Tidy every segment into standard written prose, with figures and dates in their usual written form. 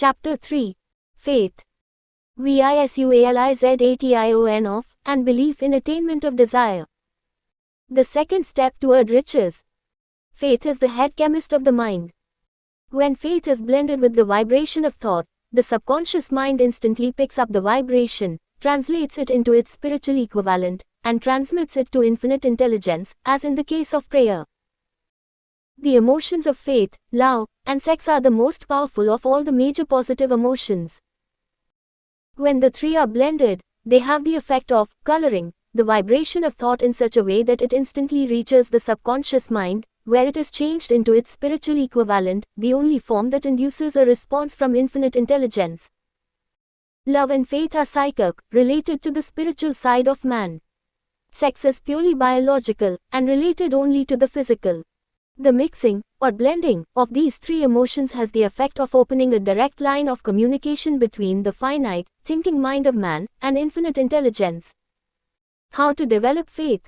Chapter 3. Faith. Visualization of, and belief in attainment of desire. The second step toward riches. Faith is the head chemist of the mind. When faith is blended with the vibration of thought, the subconscious mind instantly picks up the vibration, translates it into its spiritual equivalent, and transmits it to infinite intelligence, as in the case of prayer. The emotions of faith, love, and sex are the most powerful of all the major positive emotions. When the three are blended, they have the effect of coloring the vibration of thought in such a way that it instantly reaches the subconscious mind, where it is changed into its spiritual equivalent, the only form that induces a response from infinite intelligence. Love and faith are psychic, related to the spiritual side of man. Sex is purely biological, and related only to the physical. The mixing, or blending, of these three emotions has the effect of opening a direct line of communication between the finite, thinking mind of man, and infinite intelligence. How to develop faith?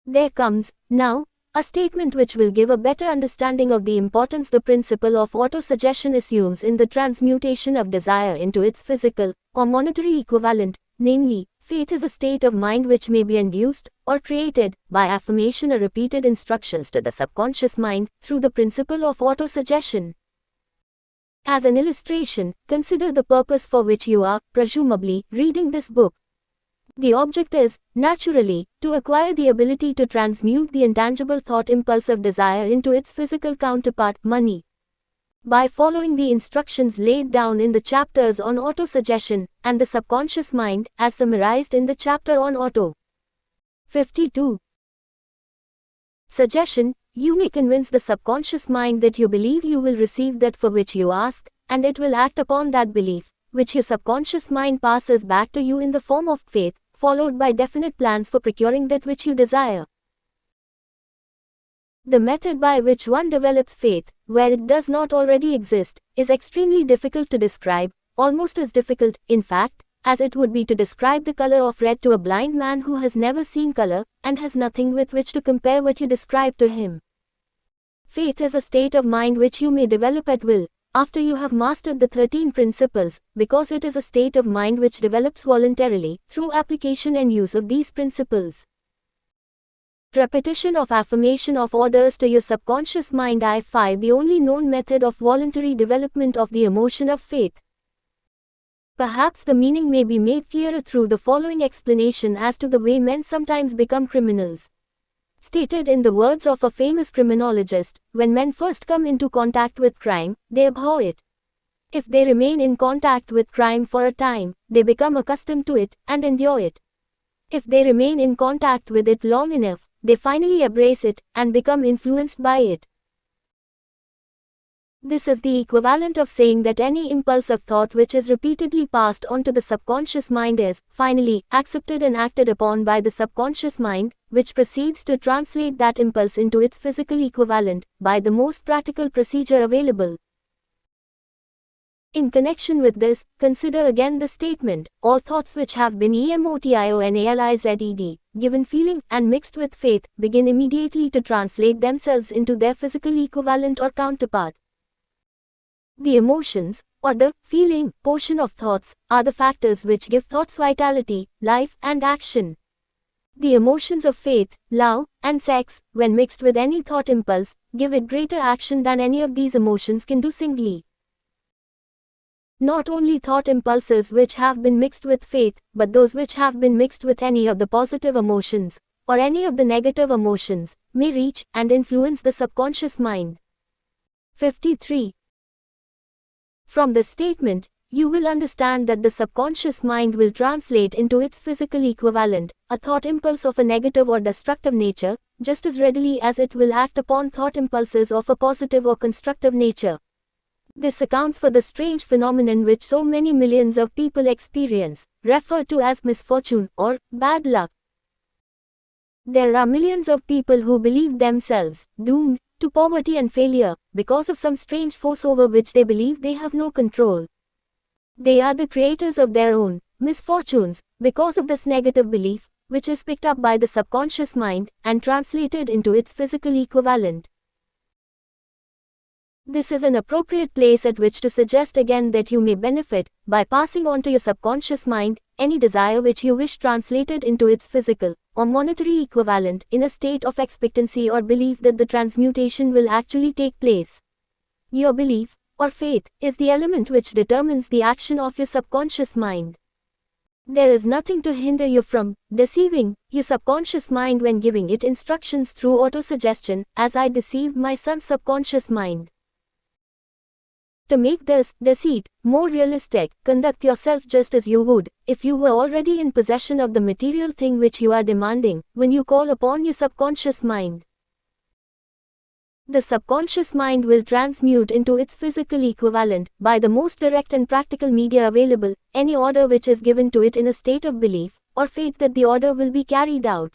There comes, now, a statement which will give a better understanding of the importance the principle of autosuggestion assumes in the transmutation of desire into its physical, or monetary equivalent, namely, faith is a state of mind which may be induced, or created, by affirmation or repeated instructions to the subconscious mind, through the principle of autosuggestion. As an illustration, consider the purpose for which you are, presumably, reading this book. The object is, naturally, to acquire the ability to transmute the intangible thought impulse of desire into its physical counterpart, money. By following the instructions laid down in the chapters on autosuggestion and the subconscious mind, as summarized in the chapter on auto. 52. Suggestion. You may convince the subconscious mind that you believe you will receive that for which you ask, and it will act upon that belief, which your subconscious mind passes back to you in the form of faith, followed by definite plans for procuring that which you desire. The method by which one develops faith, where it does not already exist, is extremely difficult to describe, almost as difficult, in fact, as it would be to describe the color of red to a blind man who has never seen color, and has nothing with which to compare what you describe to him. Faith is a state of mind which you may develop at will, after you have mastered the 13 principles, because it is a state of mind which develops voluntarily, through application and use of these principles. Repetition of affirmation of orders to your subconscious mind. I-5 The only known method of voluntary development of the emotion of faith. Perhaps the meaning may be made clearer through the following explanation as to the way men sometimes become criminals. Stated in the words of a famous criminologist, when men first come into contact with crime, they abhor it. If they remain in contact with crime for a time, they become accustomed to it, and endure it. If they remain in contact with it long enough, they finally embrace it, and become influenced by it. This is the equivalent of saying that any impulse of thought which is repeatedly passed on to the subconscious mind is, finally, accepted and acted upon by the subconscious mind, which proceeds to translate that impulse into its physical equivalent, by the most practical procedure available. In connection with this, consider again the statement, all thoughts which have been emotionalized, given feeling, and mixed with faith, begin immediately to translate themselves into their physical equivalent or counterpart. The emotions, or the feeling portion of thoughts, are the factors which give thoughts vitality, life, and action. The emotions of faith, love, and sex, when mixed with any thought impulse, give it greater action than any of these emotions can do singly. Not only thought impulses which have been mixed with faith, but those which have been mixed with any of the positive emotions, or any of the negative emotions, may reach and influence the subconscious mind. 53. From this statement, you will understand that the subconscious mind will translate into its physical equivalent a thought impulse of a negative or destructive nature, just as readily as it will act upon thought impulses of a positive or constructive nature. This accounts for the strange phenomenon which so many millions of people experience, referred to as misfortune or bad luck. There are millions of people who believe themselves doomed to poverty and failure, because of some strange force over which they believe they have no control. They are the creators of their own misfortunes, because of this negative belief, which is picked up by the subconscious mind, and translated into its physical equivalent. This is an appropriate place at which to suggest again that you may benefit, by passing on to your subconscious mind, any desire which you wish translated into its physical or monetary equivalent in a state of expectancy or belief that the transmutation will actually take place. Your belief, or faith, is the element which determines the action of your subconscious mind. There is nothing to hinder you from deceiving your subconscious mind when giving it instructions through autosuggestion, as I deceived my son's subconscious mind. To make this deceit more realistic, conduct yourself just as you would if you were already in possession of the material thing which you are demanding when you call upon your subconscious mind. The subconscious mind will transmute into its physical equivalent, by the most direct and practical media available, any order which is given to it in a state of belief or faith that the order will be carried out.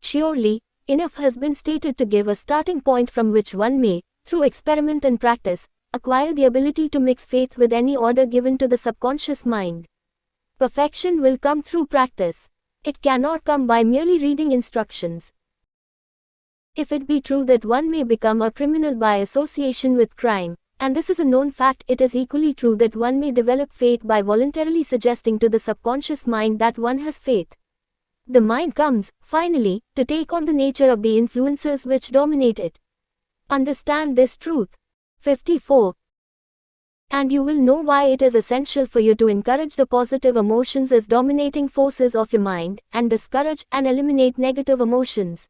Surely, enough has been stated to give a starting point from which one may, through experiment and practice, acquire the ability to mix faith with any order given to the subconscious mind. Perfection will come through practice. It cannot come by merely reading instructions. If it be true that one may become a criminal by association with crime, and this is a known fact, it is equally true that one may develop faith by voluntarily suggesting to the subconscious mind that one has faith. The mind comes, finally, to take on the nature of the influences which dominate it. Understand this truth. 54. And you will know why it is essential for you to encourage the positive emotions as dominating forces of your mind, and discourage and eliminate negative emotions.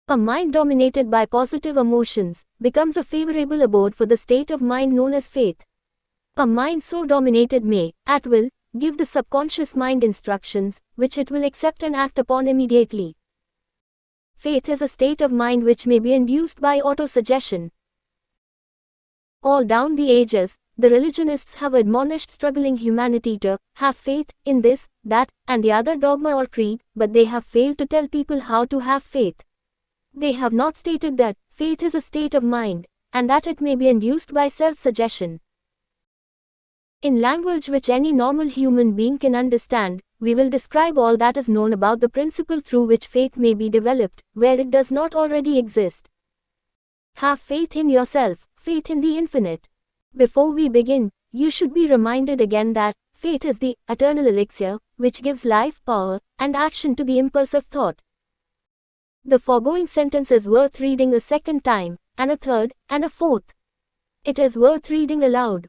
A mind dominated by positive emotions becomes a favorable abode for the state of mind known as faith. A mind so dominated may, at will, give the subconscious mind instructions, which it will accept and act upon immediately. Faith is a state of mind which may be induced by autosuggestion. All down the ages, the religionists have admonished struggling humanity to have faith in this, that, and the other dogma or creed, but they have failed to tell people how to have faith. They have not stated that faith is a state of mind, and that it may be induced by self-suggestion. In language which any normal human being can understand, we will describe all that is known about the principle through which faith may be developed, where it does not already exist. Have faith in yourself, faith in the infinite. Before we begin, you should be reminded again that faith is the eternal elixir, which gives life, power, and action to the impulse of thought. The foregoing sentence is worth reading a second time, and a third, and a fourth. It is worth reading aloud.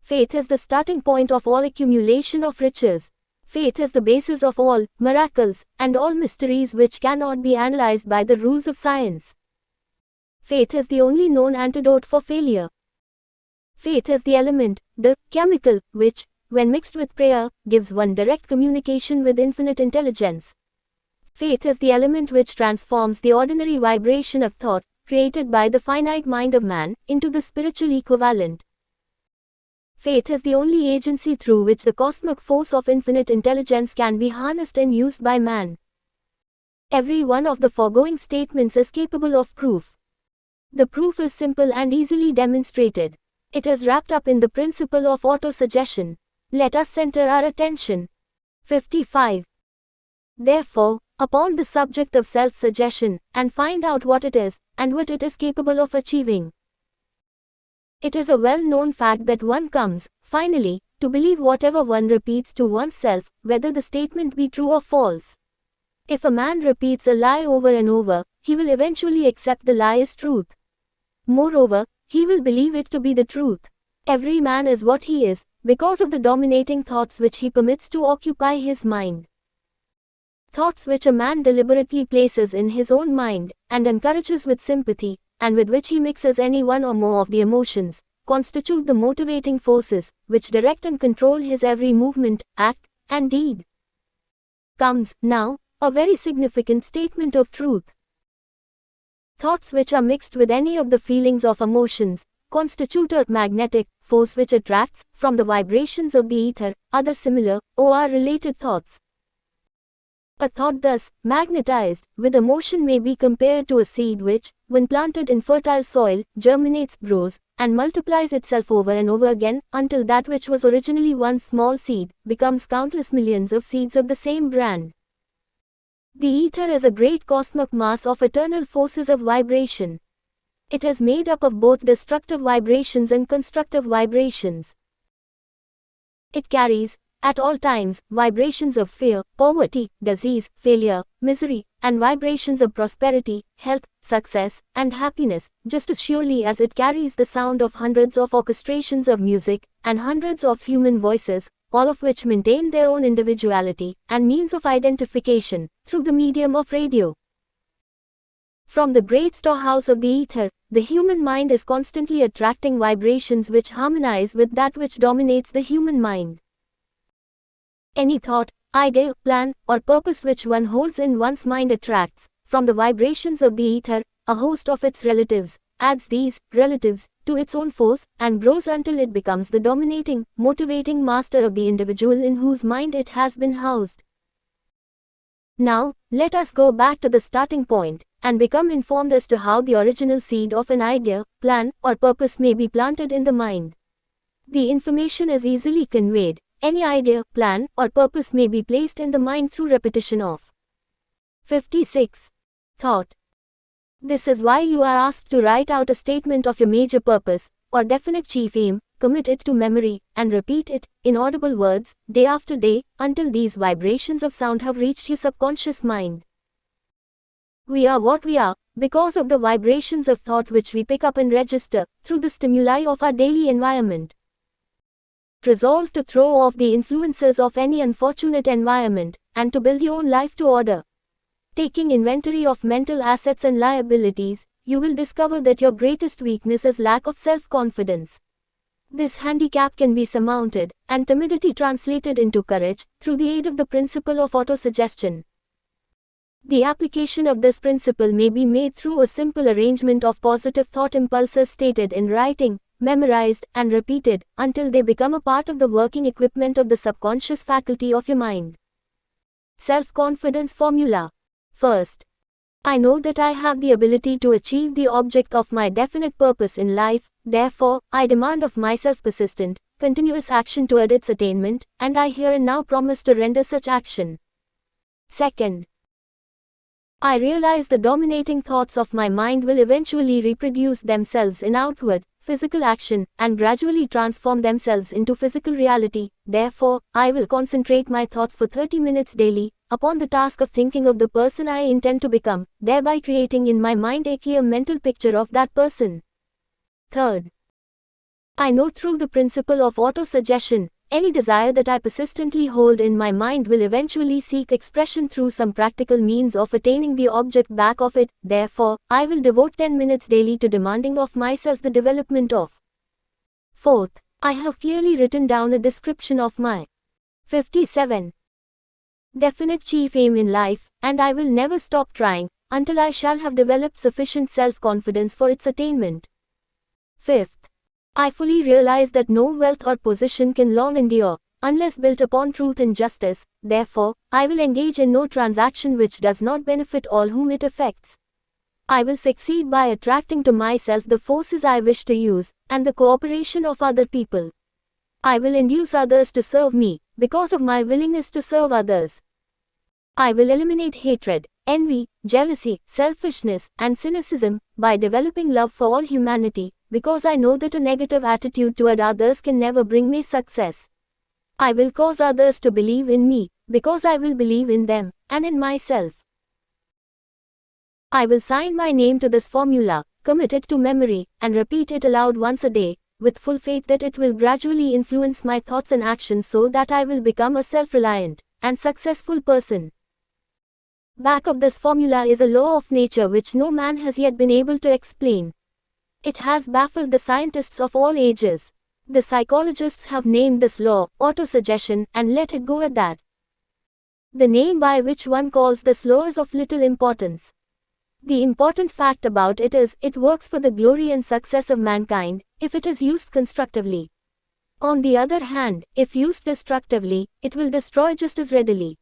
Faith is the starting point of all accumulation of riches. Faith is the basis of all miracles and all mysteries which cannot be analyzed by the rules of science. Faith is the only known antidote for failure. Faith is the element, the chemical, which, when mixed with prayer, gives one direct communication with infinite intelligence. Faith is the element which transforms the ordinary vibration of thought, created by the finite mind of man, into the spiritual equivalent. Faith is the only agency through which the cosmic force of infinite intelligence can be harnessed and used by man. Every one of the foregoing statements is capable of proof. The proof is simple and easily demonstrated. It is wrapped up in the principle of autosuggestion. Let us center our attention. 55. Therefore, upon the subject of self-suggestion, and find out what it is, and what it is capable of achieving. It is a well-known fact that one comes, finally, to believe whatever one repeats to oneself, whether the statement be true or false. If a man repeats a lie over and over, he will eventually accept the lie as truth. Moreover, he will believe it to be the truth. Every man is what he is, because of the dominating thoughts which he permits to occupy his mind. Thoughts which a man deliberately places in his own mind, and encourages with sympathy, and with which he mixes any one or more of the emotions, constitute the motivating forces, which direct and control his every movement, act, and deed. Comes, now, a very significant statement of truth. Thoughts which are mixed with any of the feelings of emotions, constitute a magnetic force which attracts, from the vibrations of the ether, other similar, or related thoughts. A thought thus magnetized with emotion may be compared to a seed which, when planted in fertile soil, germinates, grows, and multiplies itself over and over again, until that which was originally one small seed, becomes countless millions of seeds of the same brand. The ether is a great cosmic mass of eternal forces of vibration. It is made up of both destructive vibrations and constructive vibrations. It carries, at all times, vibrations of fear, poverty, disease, failure, misery, and vibrations of prosperity, health, success, and happiness, just as surely as it carries the sound of hundreds of orchestrations of music, and hundreds of human voices, all of which maintain their own individuality, and means of identification, through the medium of radio. From the great storehouse of the ether, the human mind is constantly attracting vibrations which harmonize with that which dominates the human mind. Any thought, idea, plan, or purpose which one holds in one's mind attracts, from the vibrations of the ether, a host of its relatives, adds these relatives to its own force, and grows until it becomes the dominating, motivating master of the individual in whose mind it has been housed. Now, let us go back to the starting point, and become informed as to how the original seed of an idea, plan, or purpose may be planted in the mind. The information is easily conveyed. Any idea, plan, or purpose may be placed in the mind through repetition of 56. Thought. This is why you are asked to write out a statement of your major purpose, or definite chief aim, commit it to memory, and repeat it, in audible words, day after day, until these vibrations of sound have reached your subconscious mind. We are what we are, because of the vibrations of thought which we pick up and register, through the stimuli of our daily environment. Resolve to throw off the influences of any unfortunate environment, and to build your own life to order. Taking inventory of mental assets and liabilities, you will discover that your greatest weakness is lack of self-confidence. This handicap can be surmounted, and timidity translated into courage, through the aid of the principle of autosuggestion. The application of this principle may be made through a simple arrangement of positive thought impulses stated in writing, memorized, and repeated, until they become a part of the working equipment of the subconscious faculty of your mind. Self-confidence formula. First, I know that I have the ability to achieve the object of my definite purpose in life, therefore, I demand of myself persistent, continuous action toward its attainment, and I here and now promise to render such action. Second, I realize the dominating thoughts of my mind will eventually reproduce themselves in outward, physical action, and gradually transform themselves into physical reality. Therefore, I will concentrate my thoughts for 30 minutes daily, upon the task of thinking of the person I intend to become, thereby creating in my mind a clear mental picture of that person. Third, I know through the principle of autosuggestion, any desire that I persistently hold in my mind will eventually seek expression through some practical means of attaining the object back of it. Therefore, I will devote 10 minutes daily to demanding of myself the development of. Fourth, I have clearly written down a description of my 57. Definite chief aim in life, and I will never stop trying, until I shall have developed sufficient self-confidence for its attainment. Fifth, I fully realize that no wealth or position can long endure, unless built upon truth and justice. Therefore, I will engage in no transaction which does not benefit all whom it affects. I will succeed by attracting to myself the forces I wish to use, and the cooperation of other people. I will induce others to serve me, because of my willingness to serve others. I will eliminate hatred, envy, jealousy, selfishness, and cynicism, by developing love for all humanity, because I know that a negative attitude toward others can never bring me success. I will cause others to believe in me, because I will believe in them, and in myself. I will sign my name to this formula, commit it to memory, and repeat it aloud once a day, with full faith that it will gradually influence my thoughts and actions so that I will become a self-reliant and successful person. Back of this formula is a law of nature which no man has yet been able to explain. It has baffled the scientists of all ages. The psychologists have named this law autosuggestion and let it go at that. The name by which one calls this law is of little importance. The important fact about it is, it works for the glory and success of mankind, if it is used constructively. On the other hand, if used destructively, it will destroy just as readily.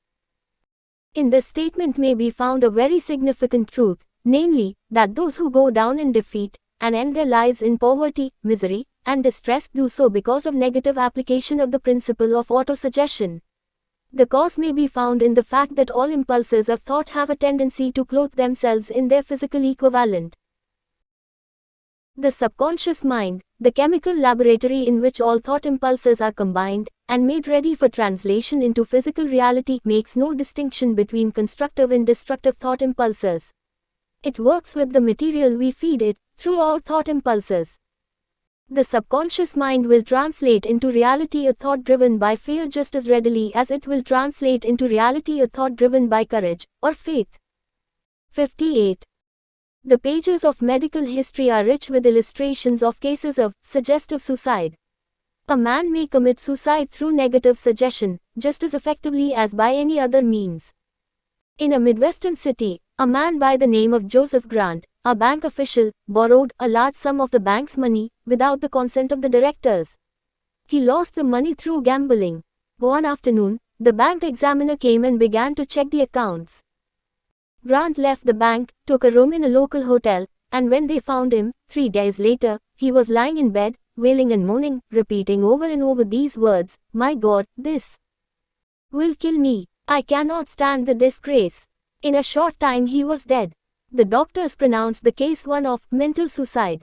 In this statement may be found a very significant truth, namely, that those who go down in defeat, and end their lives in poverty, misery, and distress do so because of negative application of the principle of autosuggestion. The cause may be found in the fact that all impulses of thought have a tendency to clothe themselves in their physical equivalent. The subconscious mind, the chemical laboratory in which all thought impulses are combined and made ready for translation into physical reality, makes no distinction between constructive and destructive thought impulses. It works with the material we feed it, through all thought impulses. The subconscious mind will translate into reality a thought driven by fear just as readily as it will translate into reality a thought driven by courage or faith. 58. The pages of medical history are rich with illustrations of cases of suggestive suicide. A man may commit suicide through negative suggestion, just as effectively as by any other means. In a Midwestern city, a man by the name of Joseph Grant, a bank official, borrowed a large sum of the bank's money without the consent of the directors. He lost the money through gambling. One afternoon, the bank examiner came and began to check the accounts. Grant left the bank, took a room in a local hotel, and when they found him, 3 days later, he was lying in bed, wailing and moaning, repeating over and over these words, "My God, this will kill me. I cannot stand the disgrace." In a short time he was dead. The doctors pronounced the case one of mental suicide.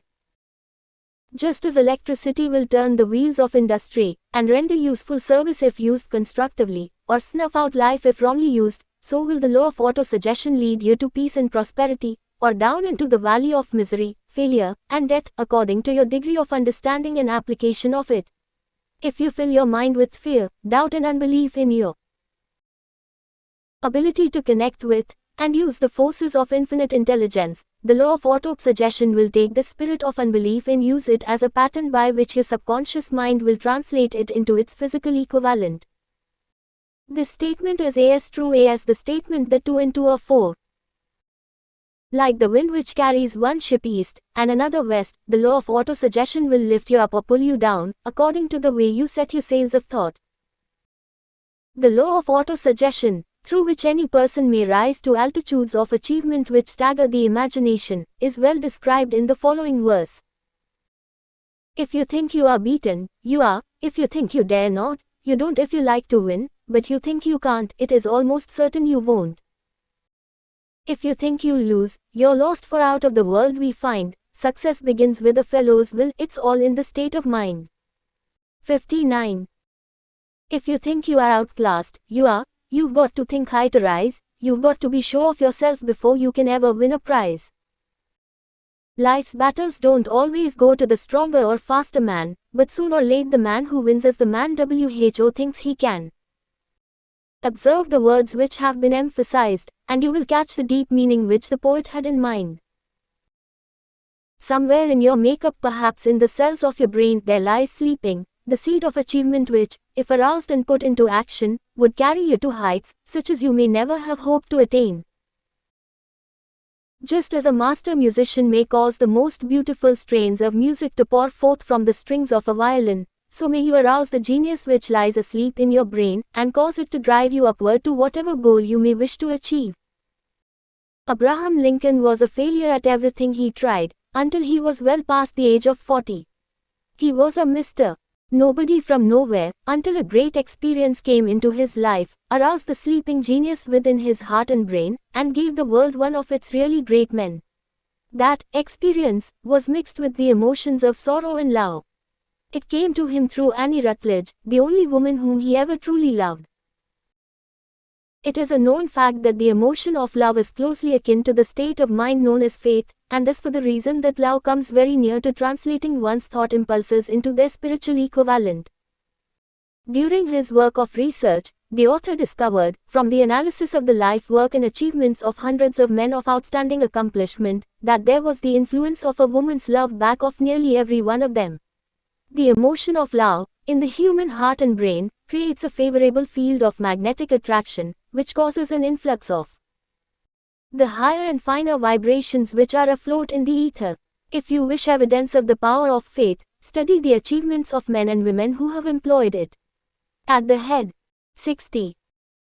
Just as electricity will turn the wheels of industry, and render useful service if used constructively, or snuff out life if wrongly used, so will the law of autosuggestion lead you to peace and prosperity, or down into the valley of misery, failure, and death, according to your degree of understanding and application of it. If you fill your mind with fear, doubt and unbelief in your ability to connect with and use the forces of infinite intelligence, the law of autosuggestion will take the spirit of unbelief and use it as a pattern by which your subconscious mind will translate it into its physical equivalent. This statement is as true as the statement that 2 and 2 are 4. Like the wind which carries one ship east and another west, the law of autosuggestion will lift you up or pull you down, according to the way you set your sails of thought. The law of autosuggestion, through which any person may rise to altitudes of achievement which stagger the imagination, is well described in the following verse. If you think you are beaten, you are. If you think you dare not, you don't. If you like to win, but you think you can't, it is almost certain you won't. If you think you'll lose, you're lost, for out of the world we find, success begins with a fellow's will. It's all in the state of mind. 59. If you think you are outclassed, you are. You've got to think high to rise, you've got to be sure of yourself before you can ever win a prize. Life's battles don't always go to the stronger or faster man, but soon or late the man who wins is the man who thinks he can. Observe the words which have been emphasized, and you will catch the deep meaning which the poet had in mind. Somewhere in your makeup, perhaps in the cells of your brain, there lies sleeping the seed of achievement which, if aroused and put into action, would carry you to heights such as you may never have hoped to attain. Just as a master musician may cause the most beautiful strains of music to pour forth from the strings of a violin, so may you arouse the genius which lies asleep in your brain, and cause it to drive you upward to whatever goal you may wish to achieve. Abraham Lincoln was a failure at everything he tried, until he was well past the age of 40. He was a Mr. Nobody from nowhere, until a great experience came into his life, aroused the sleeping genius within his heart and brain, and gave the world one of its really great men. That experience was mixed with the emotions of sorrow and love. It came to him through Annie Rutledge, the only woman whom he ever truly loved. It is a known fact that the emotion of love is closely akin to the state of mind known as faith, and this for the reason that love comes very near to translating one's thought impulses into their spiritual equivalent. During his work of research, the author discovered, from the analysis of the life, work and achievements of hundreds of men of outstanding accomplishment, that there was the influence of a woman's love back of nearly every one of them. The emotion of love, in the human heart and brain, creates a favorable field of magnetic attraction, which causes an influx of the higher and finer vibrations which are afloat in the ether. If you wish evidence of the power of faith, study the achievements of men and women who have employed it. At the head 60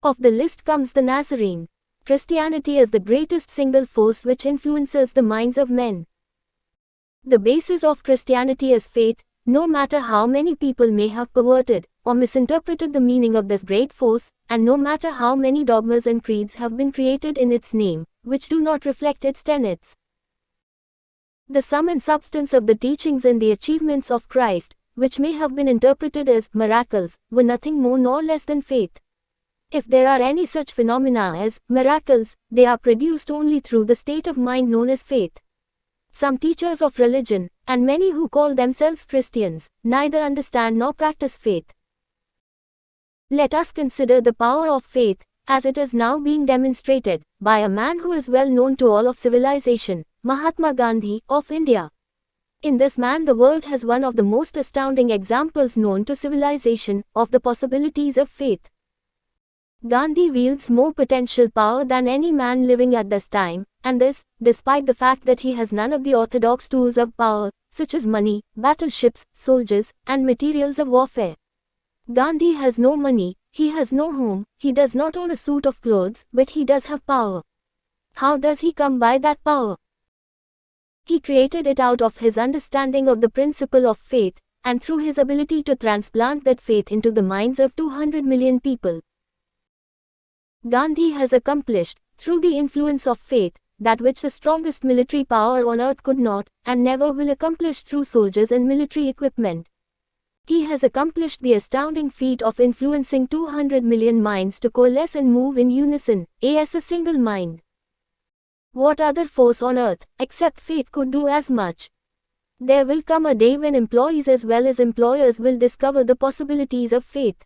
of the list comes the Nazarene. Christianity is the greatest single force which influences the minds of men. The basis of Christianity is faith, no matter how many people may have perverted or misinterpreted the meaning of this great force, and no matter how many dogmas and creeds have been created in its name, which do not reflect its tenets. The sum and substance of the teachings and the achievements of Christ, which may have been interpreted as miracles, were nothing more nor less than faith. If there are any such phenomena as miracles, they are produced only through the state of mind known as faith. Some teachers of religion, and many who call themselves Christians, neither understand nor practice faith. Let us consider the power of faith, as it is now being demonstrated by a man who is well known to all of civilization, Mahatma Gandhi of India. In this man the world has one of the most astounding examples known to civilization of the possibilities of faith. Gandhi wields more potential power than any man living at this time, and this, despite the fact that he has none of the orthodox tools of power, such as money, battleships, soldiers, and materials of warfare. Gandhi has no money, he has no home, he does not own a suit of clothes, but he does have power. How does he come by that power? He created it out of his understanding of the principle of faith, and through his ability to transplant that faith into the minds of 200 million people. Gandhi has accomplished, through the influence of faith, that which the strongest military power on earth could not, and never will accomplish through soldiers and military equipment. He has accomplished the astounding feat of influencing 200 million minds to coalesce and move in unison, as a single mind. What other force on earth, except faith, could do as much? There will come a day when employees as well as employers will discover the possibilities of faith.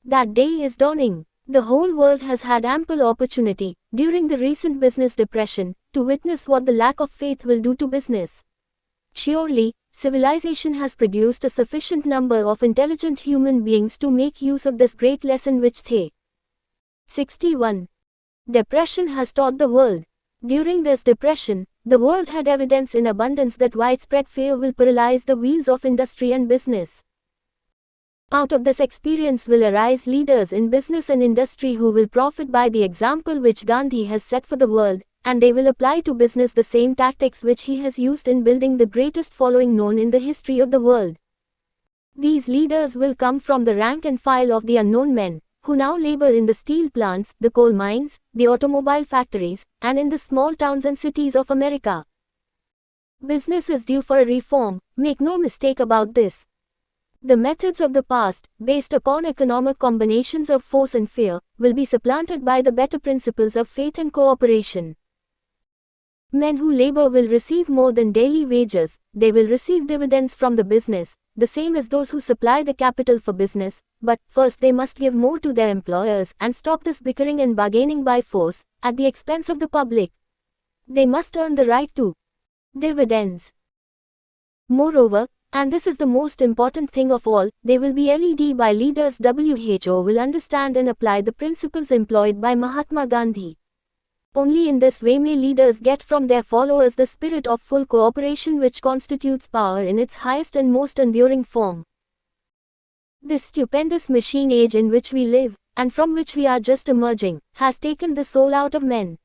That day is dawning. The whole world has had ample opportunity, during the recent business depression, to witness what the lack of faith will do to business. Surely, civilization has produced a sufficient number of intelligent human beings to make use of this great lesson which they. 61. Depression has taught the world. During this depression, the world had evidence in abundance that widespread fear will paralyze the wheels of industry and business. Out of this experience will arise leaders in business and industry who will profit by the example which Gandhi has set for the world, and they will apply to business the same tactics which he has used in building the greatest following known in the history of the world. These leaders will come from the rank and file of the unknown men, who now labor in the steel plants, the coal mines, the automobile factories, and in the small towns and cities of America. Business is due for a reform, make no mistake about this. The methods of the past, based upon economic combinations of force and fear, will be supplanted by the better principles of faith and cooperation. Men who labor will receive more than daily wages, they will receive dividends from the business, the same as those who supply the capital for business, but first they must give more to their employers and stop this bickering and bargaining by force, at the expense of the public. They must earn the right to dividends. Moreover, and this is the most important thing of all, they will be led by leaders who will understand and apply the principles employed by Mahatma Gandhi. Only in this way may leaders get from their followers the spirit of full cooperation which constitutes power in its highest and most enduring form. This stupendous machine age in which we live, and from which we are just emerging, has taken the soul out of men.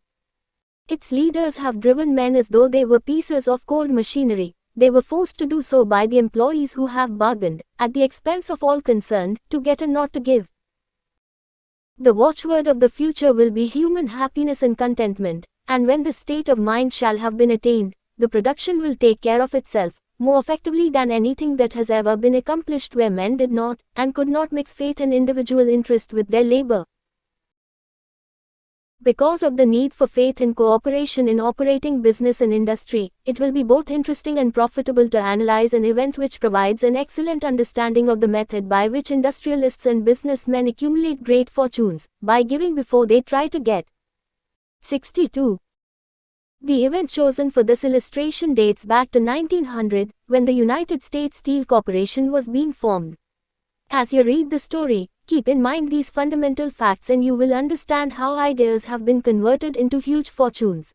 Its leaders have driven men as though they were pieces of cold machinery. They were forced to do so by the employees who have bargained, at the expense of all concerned, to get and not to give. The watchword of the future will be human happiness and contentment, and when this state of mind shall have been attained, the production will take care of itself, more effectively than anything that has ever been accomplished where men did not, and could not mix faith and individual interest with their labor. Because of the need for faith and cooperation in operating business and industry, it will be both interesting and profitable to analyze an event which provides an excellent understanding of the method by which industrialists and businessmen accumulate great fortunes, by giving before they try to get. 62. The event chosen for this illustration dates back to 1900, when the United States Steel Corporation was being formed. As you read the story, keep in mind these fundamental facts and you will understand how ideas have been converted into huge fortunes.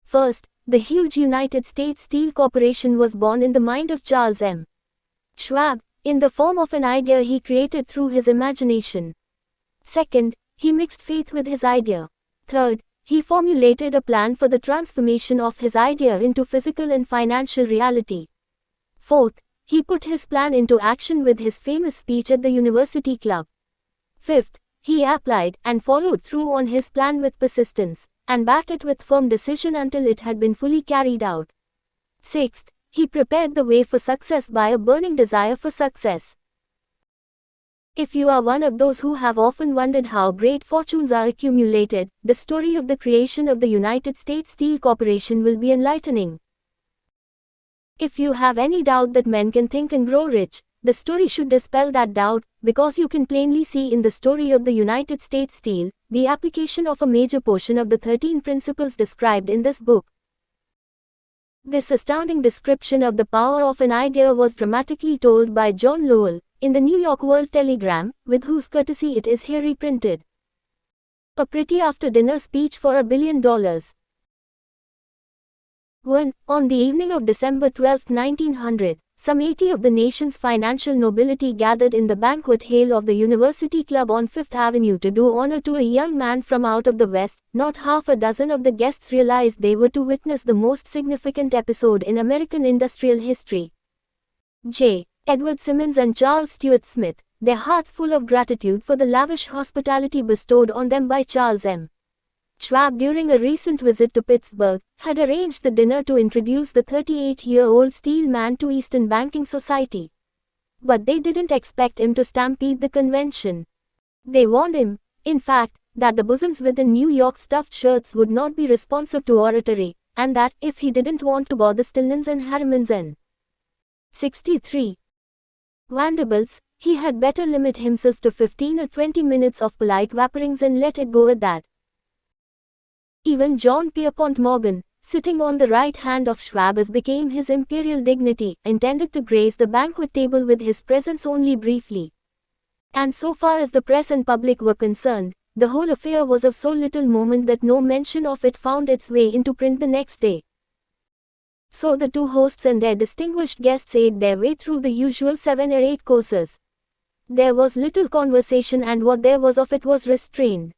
First, the huge United States Steel Corporation was born in the mind of Charles M. Schwab, in the form of an idea he created through his imagination. Second, he mixed faith with his idea. Third, he formulated a plan for the transformation of his idea into physical and financial reality. Fourth, he put his plan into action with his famous speech at the University Club. Fifth, he applied and followed through on his plan with persistence, and backed it with firm decision until it had been fully carried out. Sixth, he prepared the way for success by a burning desire for success. If you are one of those who have often wondered how great fortunes are accumulated, the story of the creation of the United States Steel Corporation will be enlightening. If you have any doubt that men can think and grow rich, the story should dispel that doubt, because you can plainly see in the story of the United States Steel, the application of a major portion of the 13 principles described in this book. This astounding description of the power of an idea was dramatically told by John Lowell, in the New York World Telegram, with whose courtesy it is here reprinted. A pretty after-dinner speech for $1 billion. 1. On the evening of December 12, 1900, some 80 of the nation's financial nobility gathered in the banquet hall of the University Club on Fifth Avenue to do honor to a young man from out of the West. Not half a dozen of the guests realized they were to witness the most significant episode in American industrial history. J. Edward Simmons and Charles Stuart Smith, their hearts full of gratitude for the lavish hospitality bestowed on them by Charles M. Schwab during a recent visit to Pittsburgh, had arranged the dinner to introduce the 38-year-old steel man to Eastern banking society. But they didn't expect him to stampede the convention. They warned him, in fact, that the bosoms within New York stuffed shirts would not be responsive to oratory, and that, if he didn't want to bother Stillmans and Harrimans and 63 Vanderbilts, he had better limit himself to 15 or 20 minutes of polite vaporings and let it go at that. Even John Pierpont Morgan, sitting on the right hand of Schwab as became his imperial dignity, intended to grace the banquet table with his presence only briefly. And so far as the press and public were concerned, the whole affair was of so little moment that no mention of it found its way into print the next day. So the two hosts and their distinguished guests ate their way through the usual 7 or 8 courses. There was little conversation, and what there was of it was restrained.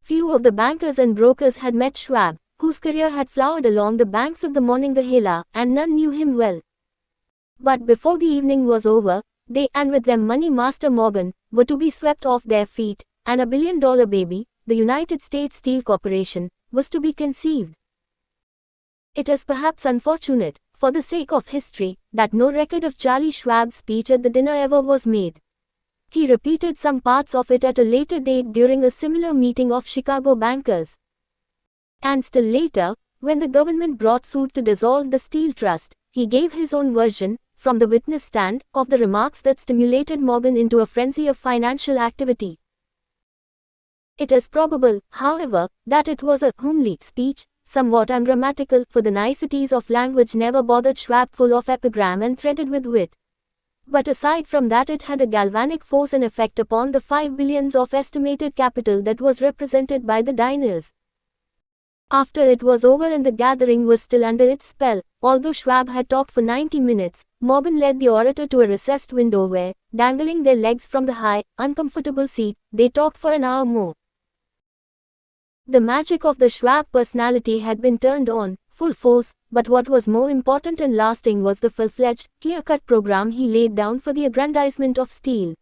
Few of the bankers and brokers had met Schwab, whose career had flowered along the banks of the Monongahela, and none knew him well. But before the evening was over, they, and with them Money Master Morgan, were to be swept off their feet, and $1 billion baby, the United States Steel Corporation, was to be conceived. It is perhaps unfortunate, for the sake of history, that no record of Charlie Schwab's speech at the dinner ever was made. He repeated some parts of it at a later date during a similar meeting of Chicago bankers. And still later, when the government brought suit to dissolve the Steel Trust, he gave his own version, from the witness stand, of the remarks that stimulated Morgan into a frenzy of financial activity. It is probable, however, that it was a homely speech, somewhat ungrammatical, for the niceties of language never bothered Schwab, full of epigram and threaded with wit. But aside from that, it had a galvanic force and effect upon the $5 billion of estimated capital that was represented by the diners. After it was over and the gathering was still under its spell, although Schwab had talked for 90 minutes, Morgan led the orator to a recessed window where, dangling their legs from the high, uncomfortable seat, they talked for an hour more. The magic of the Schwab personality had been turned on, full force, but what was more important and lasting was the full-fledged, clear-cut program he laid down for the aggrandizement of steel.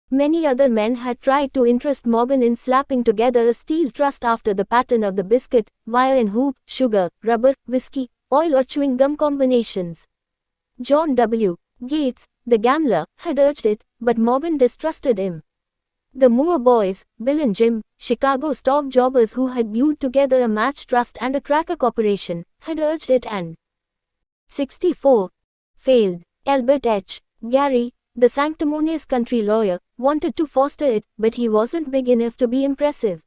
Many other men had tried to interest Morgan in slapping together a steel trust after the pattern of the biscuit, wire and hoop, sugar, rubber, whiskey, oil or chewing gum combinations. John W. Gates, the gambler, had urged it, but Morgan distrusted him. The Moore boys, Bill and Jim, Chicago stock jobbers who had glued together a match trust and a cracker corporation, had urged it and 64. Failed. Albert H. Gary, the sanctimonious country lawyer, wanted to foster it, but he wasn't big enough to be impressive.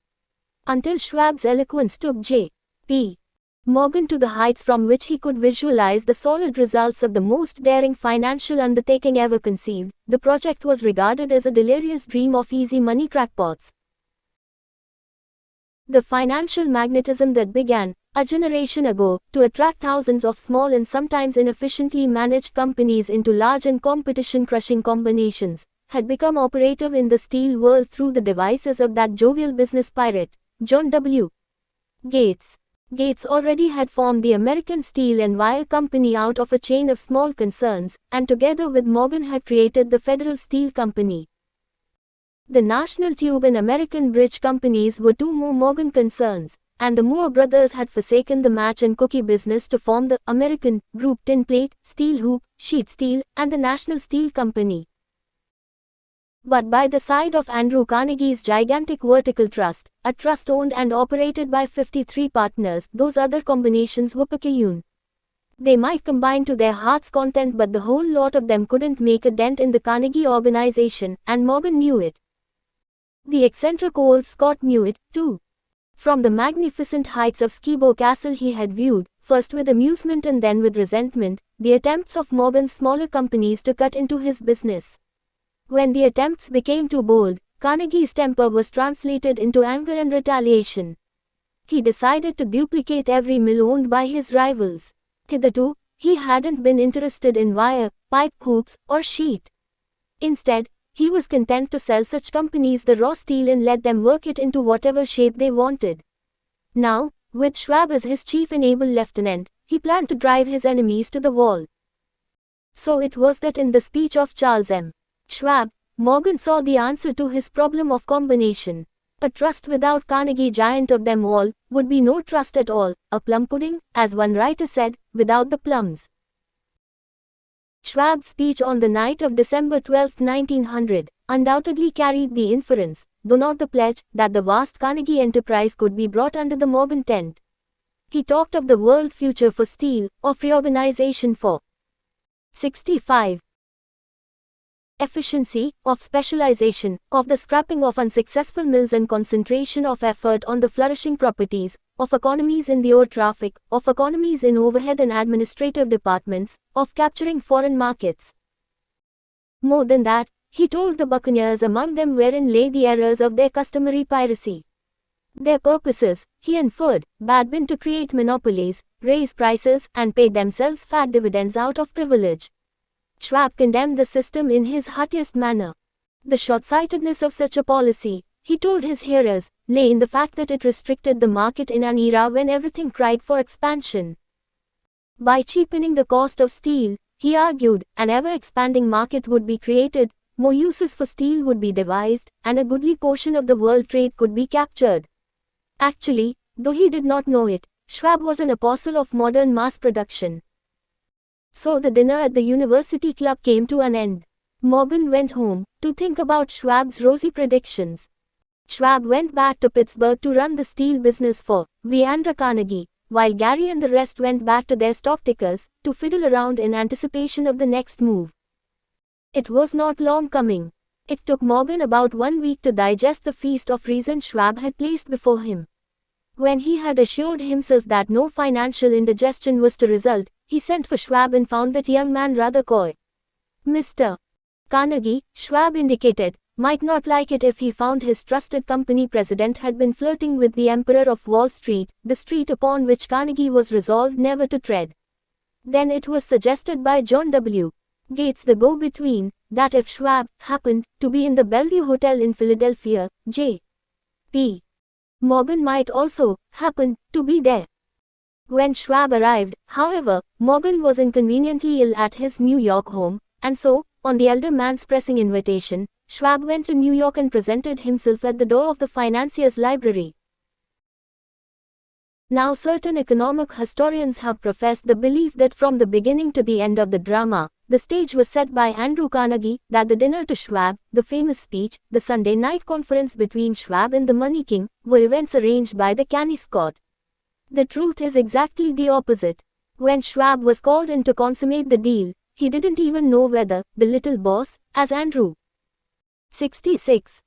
Until Schwab's eloquence took J. P. Morgan to the heights from which he could visualize the solid results of the most daring financial undertaking ever conceived, the project was regarded as a delirious dream of easy money crackpots. The financial magnetism that began, a generation ago, to attract thousands of small and sometimes inefficiently managed companies into large and competition-crushing combinations, had become operative in the steel world through the devices of that jovial business pirate, John W. Gates. Gates already had formed the American Steel and Wire Company out of a chain of small concerns, and together with Morgan had created the Federal Steel Company. The National Tube and American Bridge Companies were two more Morgan concerns, and the Moore brothers had forsaken the match and cookie business to form the American Group Tin Plate, Steel Hoop, Sheet Steel, and the National Steel Company. But by the side of Andrew Carnegie's gigantic vertical trust, a trust owned and operated by 53 partners, those other combinations were picayune. They might combine to their heart's content, but the whole lot of them couldn't make a dent in the Carnegie organization, and Morgan knew it. The eccentric old Scot knew it, too. From the magnificent heights of Skibo Castle he had viewed, first with amusement and then with resentment, the attempts of Morgan's smaller companies to cut into his business. When the attempts became too bold, Carnegie's temper was translated into anger and retaliation. He decided to duplicate every mill owned by his rivals. Hitherto, he hadn't been interested in wire, pipe, hoops, or sheet. Instead, he was content to sell such companies the raw steel and let them work it into whatever shape they wanted. Now, with Schwab as his chief and able lieutenant, he planned to drive his enemies to the wall. So it was that in the speech of Charles M. Schwab, Morgan saw the answer to his problem of combination. A trust without Carnegie, giant of them all, would be no trust at all, a plum pudding, as one writer said, without the plums. Schwab's speech on the night of December 12, 1900, undoubtedly carried the inference, though not the pledge, that the vast Carnegie enterprise could be brought under the Morgan tent. He talked of the world future for steel, of reorganization for 65. Efficiency, of specialization, of the scrapping of unsuccessful mills and concentration of effort on the flourishing properties, of economies in the ore traffic, of economies in overhead and administrative departments, of capturing foreign markets. More than that, he told the buccaneers among them wherein lay the errors of their customary piracy. Their purposes, he inferred, had been to create monopolies, raise prices, and pay themselves fat dividends out of privilege. Schwab condemned the system in his heartiest manner. The short-sightedness of such a policy, he told his hearers, lay in the fact that it restricted the market in an era when everything cried for expansion. By cheapening the cost of steel, he argued, an ever-expanding market would be created, more uses for steel would be devised, and a goodly portion of the world trade could be captured. Actually, though he did not know it, Schwab was an apostle of modern mass production. So the dinner at the University Club came to an end. Morgan went home, to think about Schwab's rosy predictions. Schwab went back to Pittsburgh to run the steel business for Andrew Carnegie, while Gary and the rest went back to their stock tickers, to fiddle around in anticipation of the next move. It was not long coming. It took Morgan about 1 week to digest the feast of reason Schwab had placed before him. When he had assured himself that no financial indigestion was to result, he sent for Schwab and found that young man rather coy. Mr. Carnegie, Schwab indicated, might not like it if he found his trusted company president had been flirting with the Emperor of Wall Street, the street upon which Carnegie was resolved never to tread. Then it was suggested by John W. Gates, the go-between, that if Schwab happened to be in the Bellevue Hotel in Philadelphia, J.P. Morgan might also happen to be there. When Schwab arrived, however, Morgan was inconveniently ill at his New York home, and so, on the elder man's pressing invitation, Schwab went to New York and presented himself at the door of the financier's library. Now certain economic historians have professed the belief that from the beginning to the end of the drama, the stage was set by Andrew Carnegie, that the dinner to Schwab, the famous speech, the Sunday night conference between Schwab and the Money King, were events arranged by the canny Scot. The truth is exactly the opposite. When Schwab was called in to consummate the deal, he didn't even know whether the little boss, as Andrew 66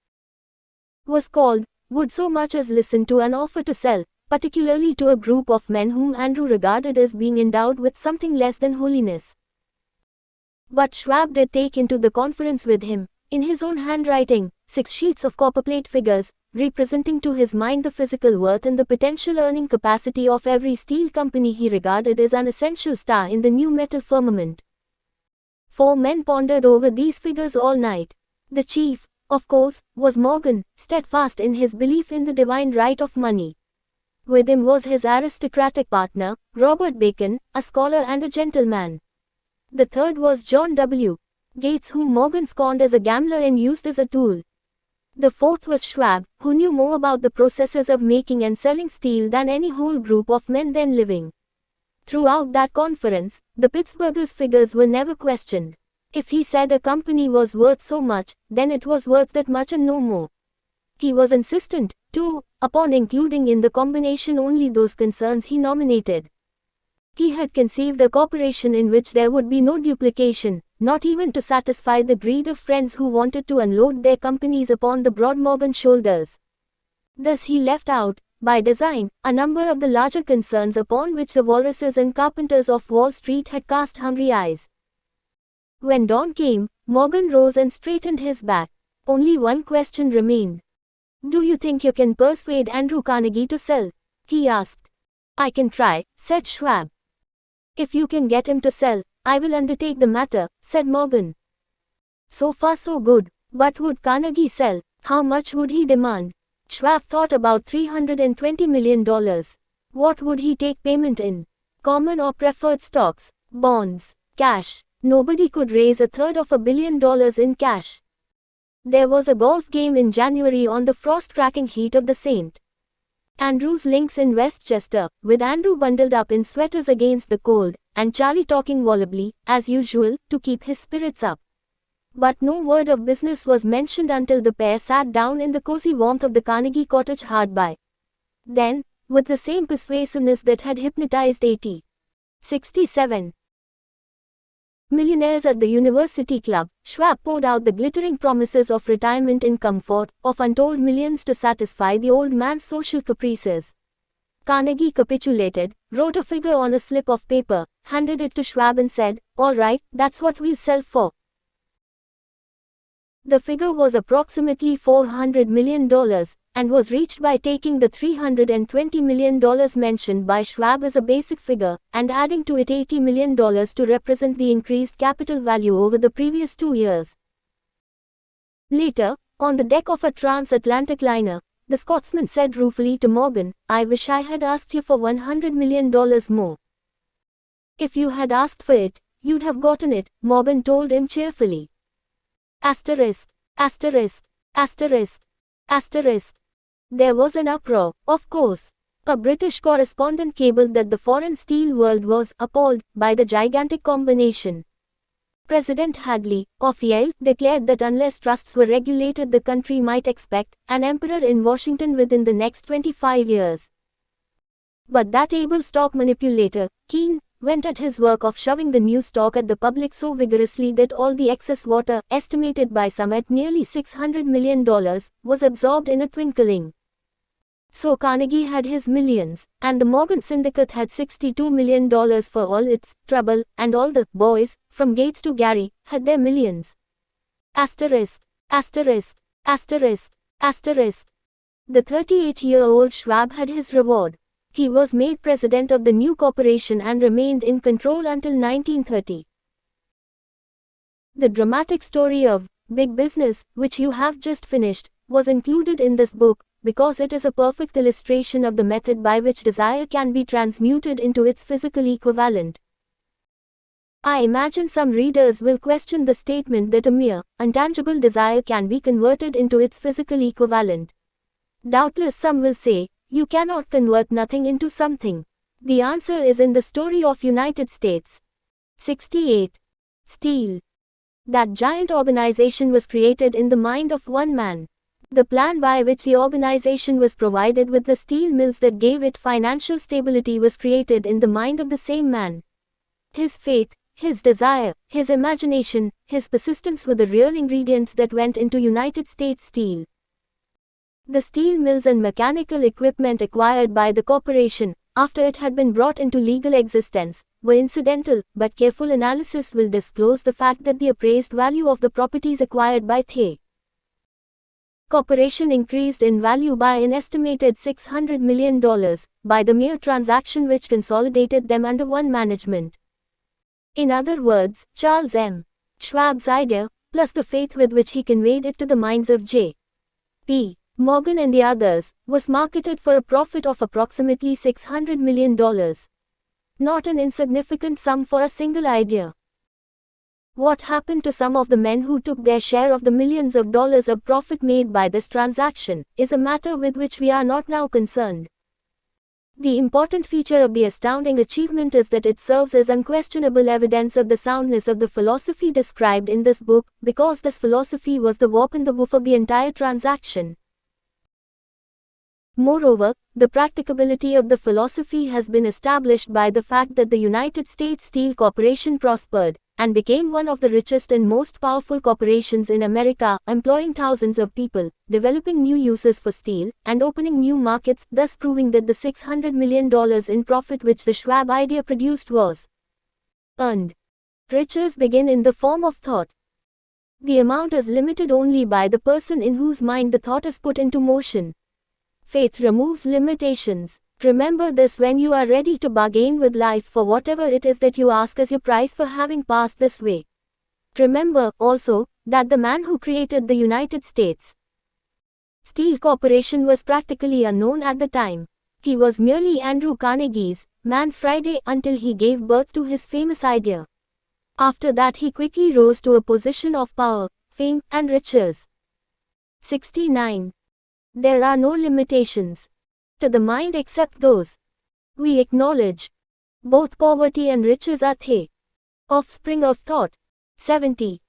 was called, would so much as listen to an offer to sell, particularly to a group of men whom Andrew regarded as being endowed with something less than holiness. But Schwab did take into the conference with him, in his own handwriting, 6 sheets of copperplate figures, representing to his mind the physical worth and the potential earning capacity of every steel company he regarded as an essential star in the new metal firmament. 4 men pondered over these figures all night. The chief, of course, was Morgan, steadfast in his belief in the divine right of money. With him was his aristocratic partner, Robert Bacon, a scholar and a gentleman. The third was John W. Gates, whom Morgan scorned as a gambler and used as a tool. The fourth was Schwab, who knew more about the processes of making and selling steel than any whole group of men then living. Throughout that conference, the Pittsburghers' figures were never questioned. If he said a company was worth so much, then it was worth that much and no more. He was insistent, too, upon including in the combination only those concerns he nominated. He had conceived a corporation in which there would be no duplication, not even to satisfy the greed of friends who wanted to unload their companies upon the broad Morgan shoulders. Thus he left out, by design, a number of the larger concerns upon which the walruses and carpenters of Wall Street had cast hungry eyes. When dawn came, Morgan rose and straightened his back. Only one question remained. "Do you think you can persuade Andrew Carnegie to sell?" he asked. "I can try," said Schwab. "If you can get him to sell, I will undertake the matter," said Morgan. So far so good, but would Carnegie sell? How much would he demand? Schwab thought about $320 million. What would he take payment in? Common or preferred stocks, bonds, cash? Nobody could raise $250 million in cash. There was a golf game in January on the frost-cracking heat of the St. Andrews Links in Westchester, with Andrew bundled up in sweaters against the cold, and Charlie talking volubly, as usual, to keep his spirits up. But no word of business was mentioned until the pair sat down in the cozy warmth of the Carnegie cottage hard by. Then, with the same persuasiveness that had hypnotized 67 millionaires at the University Club, Schwab poured out the glittering promises of retirement in comfort, of untold millions to satisfy the old man's social caprices. Carnegie capitulated, wrote a figure on a slip of paper, handed it to Schwab and said, "All right, that's what we'll sell for." The figure was approximately $400 million, and was reached by taking the $320 million mentioned by Schwab as a basic figure, and adding to it $80 million to represent the increased capital value over the previous 2 years. Later, on the deck of a transatlantic liner, the Scotsman said ruefully to Morgan, "I wish I had asked you for $100 million more." "If you had asked for it, you'd have gotten it," Morgan told him cheerfully. Asterisk, asterisk, asterisk, asterisk. There was an uproar, of course. A British correspondent cabled that the foreign steel world was appalled by the gigantic combination. President Hadley, of Yale, declared that unless trusts were regulated, the country might expect an emperor in Washington within the next 25 years. But that able stock manipulator, Keene, went at his work of shoving the new stock at the public so vigorously that all the excess water, estimated by some at nearly $600 million, was absorbed in a twinkling. So Carnegie had his millions, and the Morgan Syndicate had $62 million for all its trouble, and all the boys, from Gates to Gary, had their millions. Asterisk, asterisk, asterisk, asterisk. The 38-year-old Schwab had his reward. He was made president of the new corporation and remained in control until 1930. The dramatic story of big business, which you have just finished, was included in this book, because it is a perfect illustration of the method by which desire can be transmuted into its physical equivalent. I imagine some readers will question the statement that a mere, intangible desire can be converted into its physical equivalent. Doubtless some will say, you cannot convert nothing into something. The answer is in the story of United States. 68. Steel. That giant organization was created in the mind of one man. The plan by which the organization was provided with the steel mills that gave it financial stability was created in the mind of the same man. His faith, his desire, his imagination, his persistence were the real ingredients that went into United States Steel. The steel mills and mechanical equipment acquired by the corporation, after it had been brought into legal existence, were incidental, but careful analysis will disclose the fact that the appraised value of the properties acquired by the corporation increased in value by an estimated $600 million, by the mere transaction which consolidated them under one management. In other words, Charles M. Schwab's idea, plus the faith with which he conveyed it to the minds of J. P. Morgan and the others, was marketed for a profit of approximately $600 million. Not an insignificant sum for a single idea. What happened to some of the men who took their share of the millions of dollars of profit made by this transaction is a matter with which we are not now concerned. The important feature of the astounding achievement is that it serves as unquestionable evidence of the soundness of the philosophy described in this book, because this philosophy was the warp and the woof of the entire transaction. Moreover, the practicability of the philosophy has been established by the fact that the United States Steel Corporation prospered and became one of the richest and most powerful corporations in America, employing thousands of people, developing new uses for steel, and opening new markets, thus proving that the $600 million in profit which the Schwab idea produced was earned. Riches begin in the form of thought. The amount is limited only by the person in whose mind the thought is put into motion. Faith removes limitations. Remember this when you are ready to bargain with life for whatever it is that you ask as your price for having passed this way. Remember, also, that the man who created the United States Steel Corporation was practically unknown at the time. He was merely Andrew Carnegie's man Friday until he gave birth to his famous idea. After that he quickly rose to a position of power, fame, and riches. 69. There are no limitations to the mind except those we acknowledge. Both poverty and riches are the offspring of thought. 70.